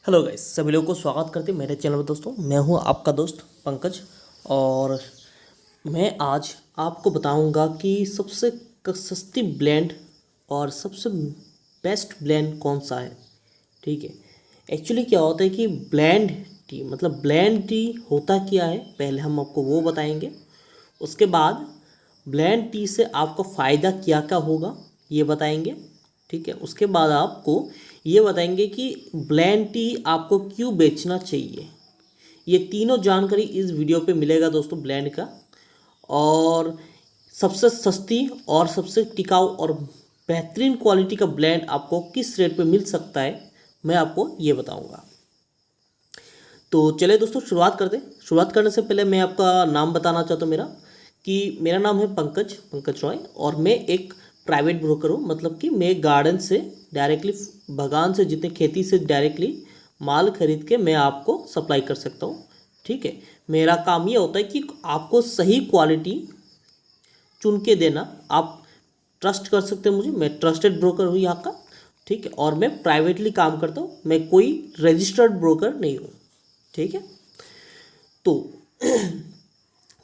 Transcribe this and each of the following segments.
Hello guys, सभी लोगों को स्वागत करते हैं मेरे चैनल में। दोस्तों, मैं हूं आपका दोस्त पंकज और मैं आज आपको बताऊंगा कि सबसे सस्ती ब्लेंड और सबसे बेस्ट ब्लेंड कौन सा है। ठीक है, एक्चुअली क्या होता है कि ब्लेंड टी मतलब ब्लेंड टी होता क्या है, पहले हम आपको वो बताएंगे। उसके बाद ब्लेंड टी से आपको फ़ायदा क्या क्या होगा ये बताएंगे। ठीक है, उसके बाद आपको ये बताएंगे कि ब्लेंड टी आपको क्यों बेचना चाहिए। ये तीनों जानकारी इस वीडियो पे मिलेगा दोस्तों, ब्लेंड का। और सबसे सस्ती और सबसे टिकाऊ और बेहतरीन क्वालिटी का ब्लेंड आपको किस रेट पे मिल सकता है, मैं आपको ये बताऊंगा। तो चलिए दोस्तों, शुरुआत करते हैं। शुरुआत करने से पहले मैं आपका नाम बताना चाहता हूँ मेरा नाम है पंकज रॉय और मैं एक प्राइवेट ब्रोकर हूँ। मतलब कि मैं गार्डन से डायरेक्टली, बागान से, जितने खेती से डायरेक्टली माल खरीद के मैं आपको सप्लाई कर सकता हूँ। ठीक है, मेरा काम ये होता है कि आपको सही क्वालिटी चुन के देना। आप ट्रस्ट कर सकते हैं मुझे, मैं ट्रस्टेड ब्रोकर हूँ यहाँ का। ठीक है, और मैं प्राइवेटली काम करता हूँ, मैं कोई रजिस्टर्ड ब्रोकर नहीं हूँ। ठीक है, तो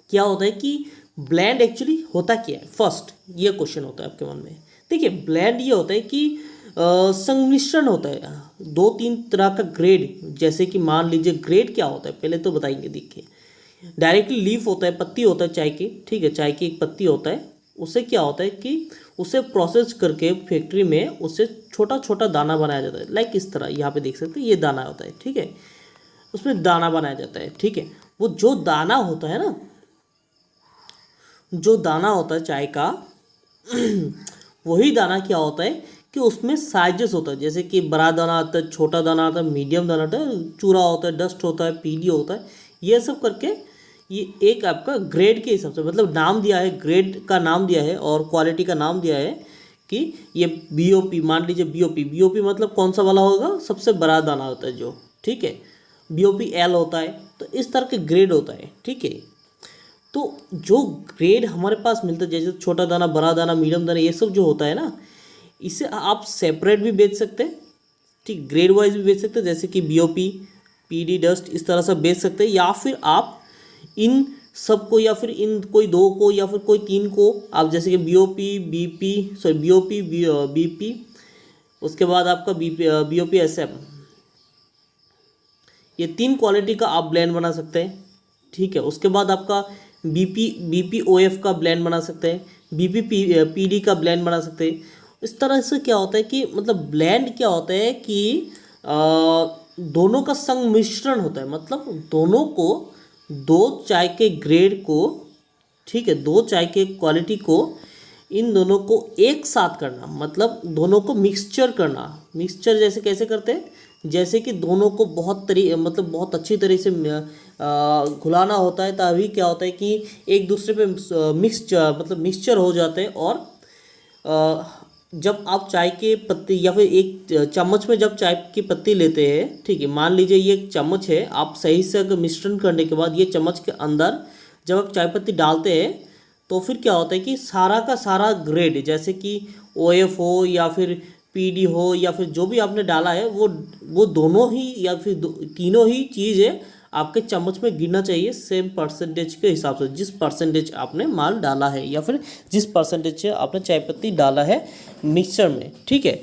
क्या होता है कि ब्लेंड एक्चुअली होता क्या है, फर्स्ट ये क्वेश्चन होता है आपके मन में। देखिए, ब्लेंड ये होता है कि संमिश्रण होता है दो तीन तरह का ग्रेड। जैसे कि मान लीजिए, ग्रेड क्या होता है पहले तो बताएंगे। देखिए, डायरेक्टली लीफ होता है, पत्ती होता है चाय की। ठीक है, चाय की एक पत्ती होता है। उससे क्या होता है कि उसे प्रोसेस करके फैक्ट्री में उससे छोटा छोटा दाना बनाया जाता है। लाइक इस तरह यहाँ पे देख सकते हैं, ये दाना होता है। ठीक है, उसमें दाना बनाया जाता है। ठीक है, वो जो दाना होता है ना, जो दाना होता है चाय का वही दाना क्या होता है कि उसमें साइजेस होता है। जैसे कि बड़ा दाना आता है, छोटा दाना आता है, मीडियम दाना आता है, चूरा होता है, डस्ट होता है, पीली होता है। ये सब करके ये एक आपका ग्रेड के हिसाब से, मतलब नाम दिया है, ग्रेड का नाम दिया है और क्वालिटी का नाम दिया है कि ये बीओपी। मान लीजिए बीओपी मतलब कौन सा वाला होगा, सबसे बड़ा दाना होता है जो। ठीक है, बीओपी एल होता है। तो इस तरह के ग्रेड होता है। ठीक है, तो जो ग्रेड हमारे पास मिलता है, जैसे छोटा दाना, बड़ा दाना, मीडियम दाना, ये सब जो होता है ना, इसे आप सेपरेट भी बेच सकते हैं। ठीक, ग्रेड वाइज भी बेच सकते हैं, जैसे कि बीओपी, पीडी, डस्ट, इस तरह से बेच सकते हैं। या फिर आप इन सबको, या फिर इन कोई दो को, या फिर कोई तीन को आप, जैसे कि बीपी, उसके बाद आपका बीओपी एसएम, ये तीन क्वालिटी का आप ब्लेंड बना सकते हैं। ठीक है, उसके बाद आपका बीपीओएफ का ब्लेंड बना सकते हैं, पीडी का ब्लेंड बना सकते हैं। इस तरह से क्या होता है कि मतलब ब्लेंड क्या होता है कि दोनों का संमिश्रण होता है। मतलब दोनों को, दो चाय के ग्रेड को, ठीक है, दो चाय के क्वालिटी को, इन दोनों को एक साथ करना, मतलब दोनों को मिक्सचर करना। मिक्सचर जैसे कैसे करते हैं, जैसे कि दोनों को मतलब बहुत अच्छी तरह से घुलाना होता है, तभी क्या होता है कि एक दूसरे पे मिक्सचर हो जाते हैं। और जब आप चाय के पत्ती, या फिर एक चम्मच में जब चाय की पत्ती लेते हैं, ठीक है, मान लीजिए ये एक चम्मच है, आप सही से अगर मिश्रण करने के बाद ये चम्मच के अंदर जब आप चाय पत्ती डालते हैं, तो फिर क्या होता है कि सारा का सारा ग्रेड, जैसे कि ओएफ हो या फिर पीडी हो, या फिर जो भी आपने डाला है, वो दोनों ही या फिर तीनों ही चीज़ें आपके चम्मच में गिरना चाहिए, सेम परसेंटेज के हिसाब से, जिस परसेंटेज आपने माल डाला है या फिर जिस परसेंटेज से आपने चाय पत्ती डाला है मिक्सचर में। ठीक है,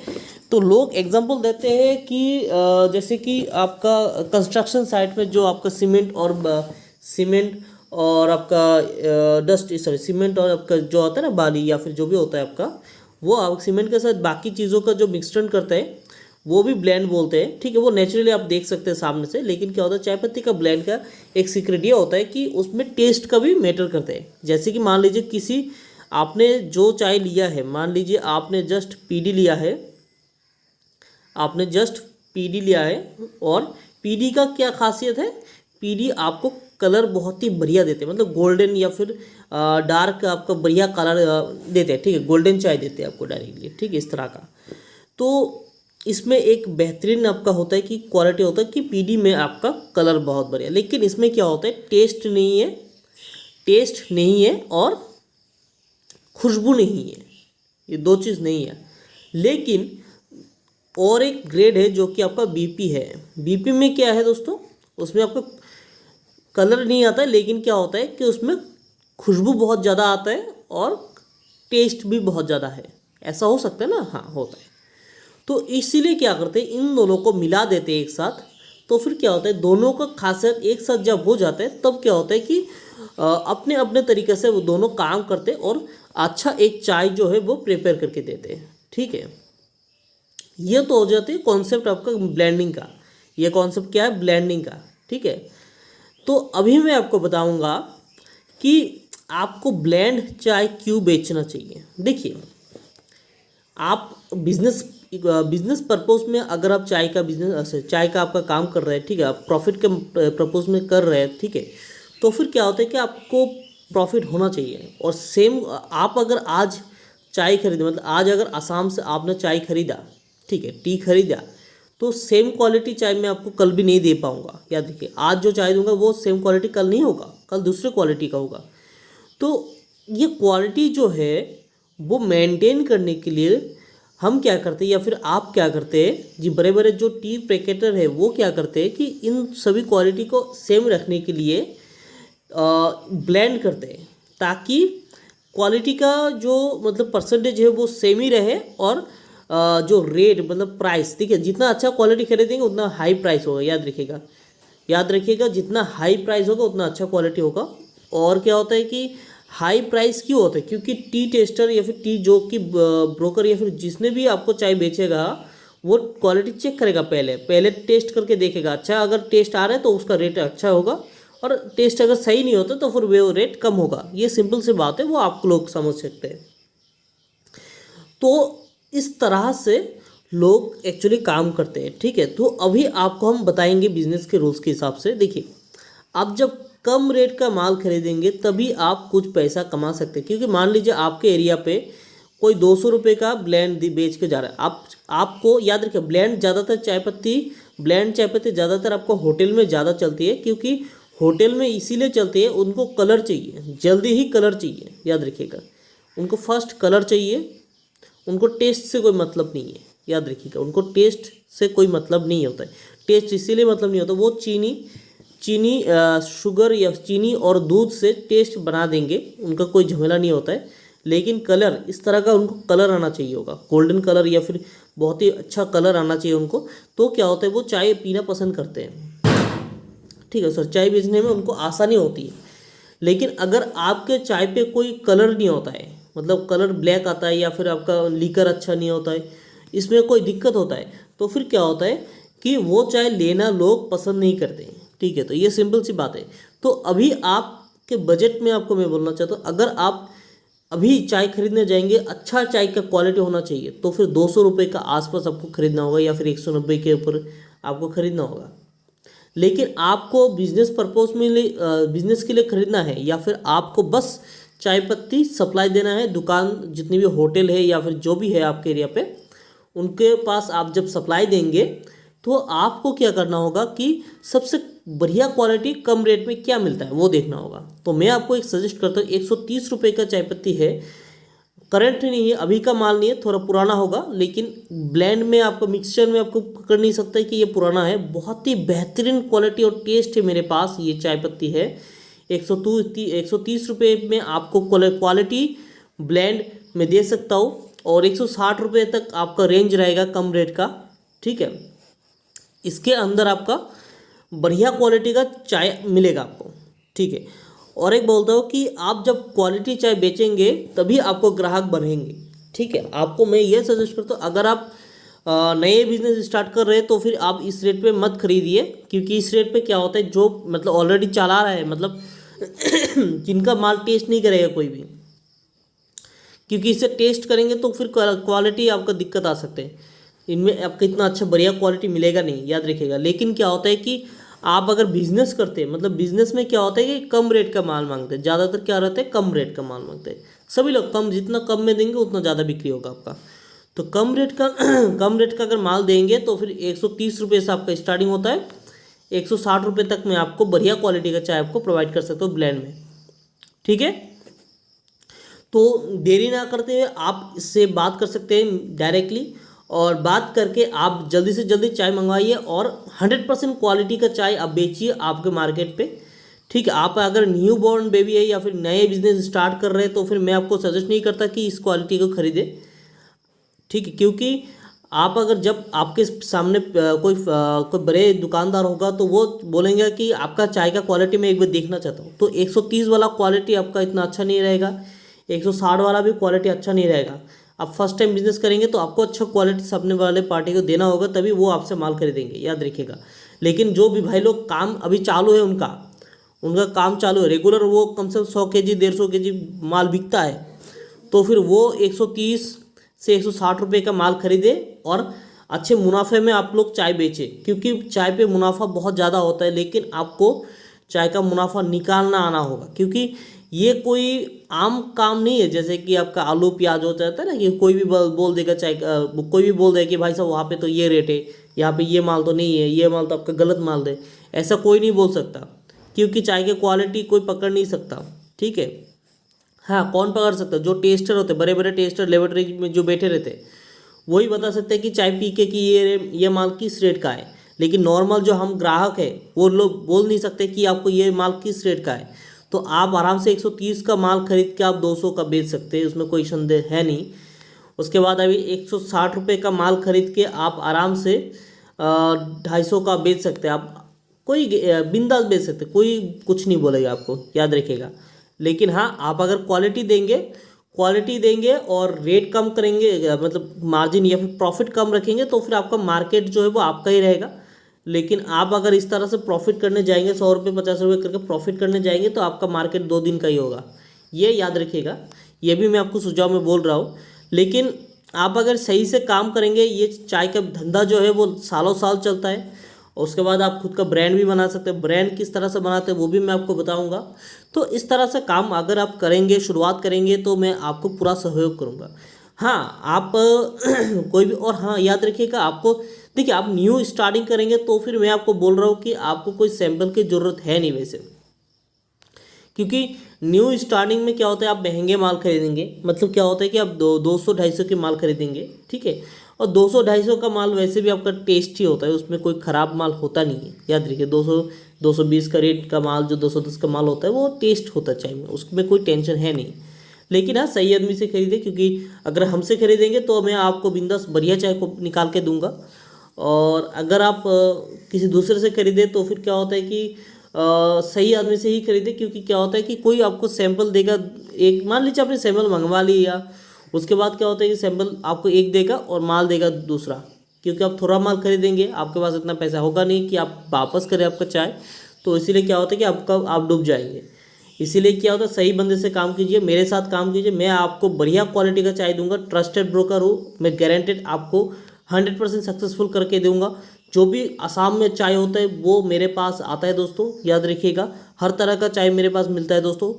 तो लोग एग्जांपल देते हैं कि जैसे कि आपका कंस्ट्रक्शन साइट में जो आपका सीमेंट और आपका सीमेंट और आपका जो होता है ना, बाली या फिर जो भी होता है आपका, वो आप सीमेंट के साथ बाकी चीज़ों का जो मिक्सचर करते हैं, वो भी ब्लेंड बोलते हैं। ठीक है, वो नेचुरली आप देख सकते हैं सामने से। लेकिन क्या होता है, चाय पत्ती का ब्लेंड का एक सीक्रेट ये होता है कि उसमें टेस्ट का भी मैटर करता है। जैसे कि मान लीजिए आपने जो चाय लिया है, मान लीजिए आपने जस्ट पीडी लिया है, और पीडी का क्या खासियत है, पीडी आपको कलर बहुत ही बढ़िया देते हैं, मतलब गोल्डन या फिर डार्क आपका बढ़िया कलर देते हैं। ठीक है, गोल्डन चाय देते हैं आपको डायरेक्टली। ठीक है, इस तरह का। तो इसमें एक बेहतरीन आपका होता है कि क्वालिटी होता है कि पीडी में आपका कलर बहुत बढ़िया। लेकिन इसमें क्या होता है, टेस्ट नहीं है और खुशबू नहीं है, ये दो चीज़ नहीं है। लेकिन और एक ग्रेड है जो कि आपका बीपी है। बीपी में क्या है दोस्तों, उसमें आपको कलर नहीं आता है, लेकिन क्या होता है कि उसमें खुशबू बहुत ज़्यादा आता है और टेस्ट भी बहुत ज़्यादा है। ऐसा हो सकता है ना, हाँ होता है। तो इसीलिए क्या करते हैं, इन दोनों को मिला देते हैं एक साथ। तो फिर क्या होता है, दोनों का खासियत एक साथ जब हो जाता है तब क्या होता है कि अपने अपने तरीके से वो दोनों काम करते हैं और अच्छा एक चाय जो है वो प्रिपेयर करके देते हैं। ठीक है, ये तो हो जाती है कॉन्सेप्ट आपका ब्लेंडिंग का। ये कॉन्सेप्ट क्या है, ब्लेंडिंग का। ठीक है, तो अभी मैं आपको बताऊंगा कि आपको ब्लेंड चाय क्यों बेचना चाहिए। देखिए, आप बिजनेस पर्पस में अगर आप चाय का बिजनेस, चाय का आपका काम कर रहे हैं, ठीक है, आप प्रॉफिट के पर्पस में कर रहे हैं, ठीक है, तो फिर क्या होता है कि आपको प्रॉफिट होना चाहिए। और सेम आप अगर आज चाय खरीदे, मतलब आज अगर आसाम से आपने चाय खरीदा, ठीक है, टी खरीदा, तो सेम क्वालिटी चाय मैं आपको कल भी नहीं दे पाऊंगा। याद रखिए, आज जो चाय दूंगा वो सेम क्वालिटी कल नहीं होगा, कल दूसरे क्वालिटी का होगा। तो ये क्वालिटी जो है वो मेंटेन करने के लिए हम क्या करते हैं, या फिर आप क्या करते हैं जी, बड़े बड़े जो टी पैकेटर है वो क्या करते हैं कि इन सभी क्वालिटी को सेम रखने के लिए ब्लेंड करते हैं, ताकि क्वालिटी का जो मतलब परसेंटेज है वो सेम ही रहे। और जो रेट मतलब प्राइस, ठीक है, जितना अच्छा क्वालिटी खरीदेंगे उतना हाई प्राइस होगा। याद रखिएगा, याद रखिएगा, जितना हाई प्राइस होगा उतना अच्छा क्वालिटी होगा। और क्या होता है कि हाई प्राइस क्यों होता है, क्योंकि टी टेस्टर या फिर टी जो कि ब्रोकर या फिर जिसने भी आपको चाय बेचेगा वो क्वालिटी चेक करेगा, पहले टेस्ट करके देखेगा। अच्छा अगर टेस्ट आ रहा है तो उसका रेट अच्छा होगा, और टेस्ट अगर सही नहीं होता तो फिर वो रेट कम होगा। ये सिंपल सी बात है, वो आप लोग समझ सकते हैं। तो इस तरह से लोग एक्चुअली काम करते हैं। ठीक है, तो अभी आपको हम बताएंगे बिजनेस के रूल्स के हिसाब से। देखिए, आप जब कम रेट का माल खरीदेंगे तभी आप कुछ पैसा कमा सकते हैं। क्योंकि मान लीजिए आपके एरिया पे कोई 200 रुपये का ब्लेंड बेच के जा रहा है, आपको याद रखिए, ब्लेंड ज़्यादातर ब्लेंड चाय पत्ती ज़्यादातर आपको होटल में ज़्यादा चलती है। क्योंकि होटल में इसीलिए चलती है, उनको कलर चाहिए, जल्दी ही कलर चाहिए। याद रखिएगा, उनको फर्स्ट कलर चाहिए, उनको टेस्ट से कोई मतलब नहीं है। याद रखिएगा, उनको टेस्ट से कोई मतलब नहीं होता है। टेस्ट इसीलिए मतलब नहीं होता, वो चीनी शुगर या चीनी और दूध से टेस्ट बना देंगे, उनका कोई झमेला नहीं होता है। लेकिन कलर इस तरह का उनको कलर आना चाहिए होगा, गोल्डन कलर या फिर बहुत ही अच्छा कलर आना चाहिए उनको। तो क्या होता है, वो चाय पीना पसंद करते हैं। ठीक है सर, चाय बेचने में उनको आसानी होती है। लेकिन अगर आपके चाय पे कोई कलर नहीं होता है, मतलब कलर ब्लैक आता है या फिर आपका लीकर अच्छा नहीं होता है, इसमें कोई दिक्कत होता है, तो फिर क्या होता है कि वो चाय लेना लोग पसंद नहीं करते। ठीक है, तो ये सिंपल सी बात है। तो अभी आपके बजट में आपको मैं बोलना चाहता हूँ, अगर आप अभी चाय खरीदने जाएंगे, अच्छा चाय का क्वालिटी होना चाहिए, तो फिर 200 रुपये का आसपास आपको खरीदना होगा, या फिर 190 के ऊपर आपको खरीदना होगा। लेकिन आपको बिजनेस पर्पस में बिजनेस के लिए खरीदना है, या फिर आपको बस चाय पत्ती सप्लाई देना है, दुकान जितनी भी होटल है या फिर जो भी है आपके एरिया पे, उनके पास आप जब सप्लाई देंगे तो आपको क्या करना होगा कि सबसे बढ़िया क्वालिटी कम रेट में क्या मिलता है वो देखना होगा। तो मैं आपको एक सजेस्ट करता हूँ, 130 रुपये का चाय पत्ती है, करंट नहीं है, अभी का माल नहीं है, थोड़ा पुराना होगा। लेकिन ब्लेंड में आपको, मिक्सचर में आपको पकड़ नहीं सकता है कि ये पुराना है। बहुत ही बेहतरीन क्वालिटी और टेस्ट है मेरे पास, ये चाय पत्ती है। 130 रुपये में आपको क्वालिटी ब्लेंड में दे सकता हूँ, और 160 रुपये तक आपका रेंज रहेगा कम रेट का। ठीक है, इसके अंदर आपका बढ़िया क्वालिटी का चाय मिलेगा आपको। ठीक है, और एक बोलता हूँ कि आप जब क्वालिटी चाय बेचेंगे तभी आपको ग्राहक बढ़ेंगे। ठीक है, आपको मैं ये सजेस्ट करता हूँ, अगर आप नए बिजनेस स्टार्ट कर रहे हैं तो फिर आप इस रेट पे मत खरीदिए। क्योंकि इस रेट पे क्या होता है, जो मतलब ऑलरेडी चला रहा है, मतलब जिनका माल टेस्ट नहीं करेगा कोई भी, क्योंकि इसे टेस्ट करेंगे तो फिर क्वालिटी आपका दिक्कत आ सकते हैं, इनमें आपका इतना अच्छा बढ़िया क्वालिटी मिलेगा नहीं। याद रखिएगा। लेकिन क्या होता है कि आप अगर बिजनेस करते हैं, मतलब बिजनेस में क्या होता है कि कम रेट का माल मांगते हैं, ज़्यादातर क्या रहता है, कम रेट का माल मांगते हैं सभी लोग। कम, जितना कम में देंगे उतना ज़्यादा बिक्री होगा आपका। तो कम रेट का कम रेट का अगर माल देंगे तो फिर 130 रुपये से आपका स्टार्टिंग होता है, 160 रुपये तक मैं आपको बढ़िया क्वालिटी का चाय आपको प्रोवाइड कर सकता हूँ ब्लेंड में। ठीक है, तो देरी ना करते हुए आप इससे बात कर सकते हैं डायरेक्टली, और बात करके आप जल्दी से जल्दी चाय मंगवाइए और 100% क्वालिटी का चाय आप बेचिए आपके मार्केट पे। ठीक है, आप अगर न्यू बॉर्न बेबी है या फिर नए बिजनेस स्टार्ट कर रहे हैं तो फिर मैं आपको सजेस्ट नहीं करता कि इस क्वालिटी को खरीदे। ठीक है, क्योंकि आप अगर जब आपके सामने कोई बड़े दुकानदार होगा तो वो बोलेंगे कि आपका चाय का क्वालिटी मैं एक बार देखना चाहता हूँ, तो 130 वाला क्वालिटी आपका इतना अच्छा नहीं रहेगा, 160 वाला भी क्वालिटी अच्छा नहीं रहेगा। आप फर्स्ट टाइम बिजनेस करेंगे तो आपको अच्छा क्वालिटी सामने वाले पार्टी को देना होगा, तभी वो आपसे माल खरीदेंगे, याद रखिएगा। लेकिन जो भी भाई लोग काम अभी चालू है, उनका काम चालू है रेगुलर, वो कम से कम 100 केजी 150 केजी माल बिकता है, तो फिर वो 130 से 160 रुपये का माल खरीदे और अच्छे मुनाफे में आप लोग चाय बेचें, क्योंकि चाय पे मुनाफा बहुत ज़्यादा होता है। लेकिन आपको चाय का मुनाफा निकालना आना होगा, क्योंकि ये कोई आम काम नहीं है। जैसे कि आपका आलू प्याज हो जाता है ना, कि कोई भी बोल देगा चाय कोई भी बोल देगा कि भाई साहब वहाँ पे तो ये रेट है, यहाँ पे ये माल तो नहीं है, ये माल तो आपका गलत माल दे, ऐसा कोई नहीं बोल सकता, क्योंकि चाय की क्वालिटी कोई पकड़ नहीं सकता। ठीक है, हाँ, कौन पकड़ सकता है? जो टेस्टर होते, बड़े बड़े टेस्टर लेबोरेटरी में जो बैठे रहते, वही बता सकते हैं कि चाय पी के कि ये माल किस रेट का है। लेकिन नॉर्मल जो हम ग्राहक है वो लोग बोल नहीं सकते कि आपको ये माल किस रेट का है। तो आप आराम से 130 का माल खरीद के आप 200 का बेच सकते हैं, उसमें कोई संदेह है नहीं। उसके बाद अभी 160 रुपये का माल खरीद के आप आराम से 250 का बेच सकते हैं। आप कोई बिंदास बेच सकते, कोई कुछ नहीं बोलेगा आपको, याद रखिएगा। लेकिन हाँ, आप अगर क्वालिटी देंगे और रेट कम करेंगे, मतलब मार्जिन या फिर प्रॉफिट कम रखेंगे, तो फिर आपका मार्केट जो है वो आपका ही रहेगा। लेकिन आप अगर इस तरह से प्रॉफिट करने जाएंगे, 100 रुपये 50 रुपये करके प्रॉफिट करने जाएंगे, तो आपका मार्केट 2 दिन का ही होगा, ये याद रखिएगा। ये भी मैं आपको सुझाव में बोल रहा हूँ। लेकिन आप अगर सही से काम करेंगे, ये चाय का धंधा जो है वो सालों साल चलता है। उसके बाद आप खुद का ब्रांड भी बना सकते हैं। ब्रांड किस तरह से बनाते हैं वो भी मैं आपको बताऊंगा। तो इस तरह से काम अगर आप करेंगे, शुरुआत करेंगे, तो मैं आपको पूरा सहयोग करूंगा। हाँ, आप कोई भी, और हाँ याद रखिएगा, आपको देखिए, आप न्यू स्टार्टिंग करेंगे तो फिर मैं आपको बोल रहा हूँ कि आपको कोई सैंपल की ज़रूरत है नहीं वैसे, क्योंकि न्यू स्टार्टिंग में क्या होता है, आप महंगे माल खरीदेंगे। मतलब क्या होता है कि आप 200-250 के माल खरीदेंगे, ठीक है, और 200-250 का माल वैसे भी आपका टेस्ट ही होता है, उसमें कोई ख़राब माल होता नहीं है। याद रखिए, 220 का रेट का माल, जो 210 का माल होता है, वो टेस्ट होता है चाय में, उसमें कोई टेंशन है नहीं। लेकिन हाँ, सही आदमी से खरीदें, क्योंकि अगर हमसे खरीदेंगे तो मैं आपको बिंदास बढ़िया चाय को निकाल के दूंगा। और अगर आप किसी दूसरे से खरीदें तो फिर क्या होता है कि सही आदमी से ही खरीदे, क्योंकि क्या होता है कि कोई आपको सैंपल देगा, एक मान लीजिए आपने सैंपल मंगवा लिया, उसके बाद क्या होता है कि सैंपल आपको एक देगा और माल देगा दूसरा, क्योंकि आप थोड़ा माल खरीदेंगे, आपके पास इतना पैसा होगा नहीं कि आप वापस करें आपका चाय, तो इसीलिए क्या होता है कि आप डूब जाएंगे। इसीलिए क्या होता है, सही बंदे से काम कीजिए, मेरे साथ काम कीजिए, मैं आपको बढ़िया क्वालिटी का चाय दूंगा। ट्रस्टेड ब्रोकर हूँ मैं, गारंटेड आपको 100% सक्सेसफुल करके दूंगा। जो भी आसाम में चाय होता है वो मेरे पास आता है दोस्तों, याद रखिएगा, हर तरह का चाय मेरे पास मिलता है दोस्तों।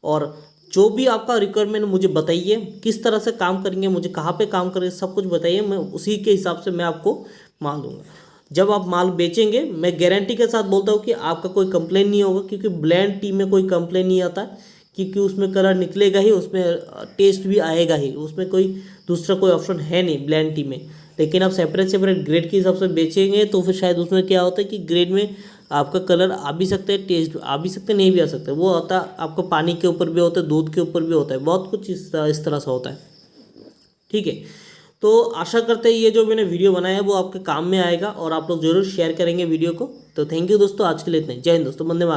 और जो भी आपका रिक्वायरमेंट मुझे बताइए, किस तरह से काम करेंगे, मुझे कहाँ पे काम करेंगे, सब कुछ बताइए, मैं उसी के हिसाब से मैं आपको माल दूंगा। जब आप माल बेचेंगे, मैं गारंटी के साथ बोलता हूँ कि आपका कोई कंप्लेन नहीं होगा, क्योंकि ब्लेंड टी में कोई कंप्लेन नहीं आता, क्योंकि उसमें कलर निकलेगा ही, उसमें टेस्ट भी आएगा ही, उसमें कोई दूसरा कोई ऑप्शन है नहीं ब्लेंड टी में। लेकिन आप सेपरेट ग्रेड के हिसाब से बेचेंगे तो फिर शायद उसमें क्या होता है कि ग्रेड में आपका कलर आ भी सकते हैं, टेस्ट आ भी सकते हैं, नहीं भी आ सकते। वो होता है आपको पानी के ऊपर भी होता है, दूध के ऊपर भी होता है, बहुत कुछ इस तरह से होता है। ठीक है, तो आशा करते हैं ये जो मैंने वीडियो बनाया है वो आपके काम में आएगा और आप लोग जरूर शेयर करेंगे वीडियो को। तो थैंक यू दोस्तों, आज के लिए इतना ही। जय हिंद दोस्तों, वंदे मातरम।